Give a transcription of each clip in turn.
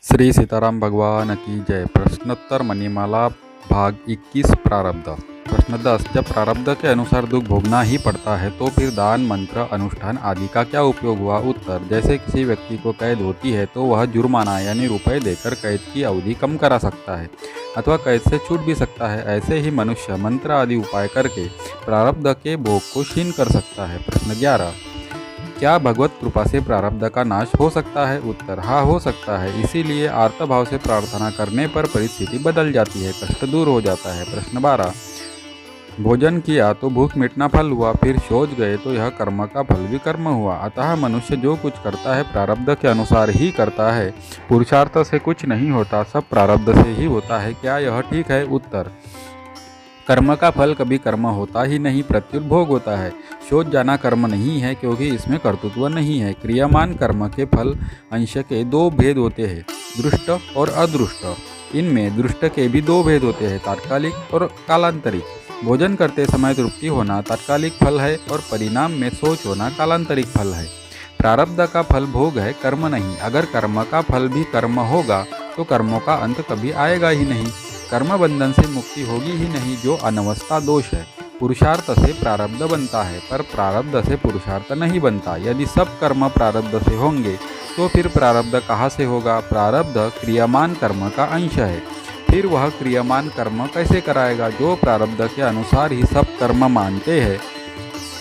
श्री सीताराम भगवान की जय। प्रश्नोत्तर मणिमाला भाग 21 प्रारब्ध। प्रश्न 10, जब प्रारब्ध के अनुसार दुख भोगना ही पड़ता है तो फिर दान, मंत्र, अनुष्ठान आदि का क्या उपयोग हुआ? उत्तर, जैसे किसी व्यक्ति को कैद होती है तो वह जुर्माना यानी रुपए देकर कैद की अवधि कम करा सकता है अथवा कैद से छूट भी सकता है। ऐसे ही मनुष्य मंत्र आदि उपाय करके प्रारब्ध के भोग को क्षीण कर सकता है। प्रश्न 11, क्या भगवत कृपा से प्रारब्ध का नाश हो सकता है? उत्तर, हाँ हो सकता है। इसीलिए आर्तभाव से प्रार्थना करने पर परिस्थिति बदल जाती है, कष्ट दूर हो जाता है। प्रश्न 12, भोजन किया तो भूख मिटना फल हुआ, फिर शौच गए तो यह कर्म का फल भी कर्म हुआ। अतः मनुष्य जो कुछ करता है प्रारब्ध के अनुसार ही करता है, पुरुषार्थ से कुछ नहीं होता, सब प्रारब्ध से ही होता है। क्या यह ठीक है? उत्तर, कर्म का फल कभी कर्म होता ही नहीं, प्रत्युत भोग होता है। शौच जाना कर्म नहीं है क्योंकि इसमें कर्तृत्व नहीं है। क्रियामान कर्म के फल अंश के दो भेद होते हैं, दृष्ट और अदृष्ट। इनमें दृष्ट के भी दो भेद होते हैं, तात्कालिक और कालांतरिक। भोजन करते समय तृप्ति होना तात्कालिक फल है और परिणाम में शौच होना कालांतरिक फल है। प्रारब्ध का फल भोग है, कर्म नहीं। अगर कर्म का फल भी कर्म होगा तो कर्मों का अंत कभी आएगा ही नहीं, कर्म बंधन से मुक्ति होगी ही नहीं, जो अनवस्था दोष है। पुरुषार्थ से प्रारब्ध बनता है पर प्रारब्ध से पुरुषार्थ नहीं बनता। यदि सब कर्म प्रारब्ध से होंगे तो फिर प्रारब्ध कहाँ से होगा? प्रारब्ध क्रियामान कर्म का अंश है, फिर वह क्रियामान कर्म कैसे कराएगा? जो प्रारब्ध के अनुसार ही सब कर्म मानते हैं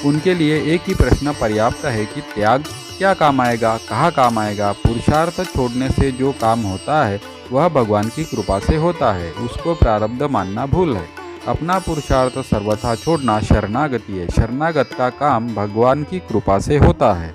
उनके लिए एक ही प्रश्न पर्याप्त है कि त्याग क्या काम आएगा, कहाँ काम आएगा? पुरुषार्थ छोड़ने से जो काम होता है वह भगवान की कृपा से होता है, उसको प्रारब्ध मानना भूल है। अपना पुरुषार्थ सर्वथा छोड़ना शरणागति है। शरणागत का काम भगवान की कृपा से होता है।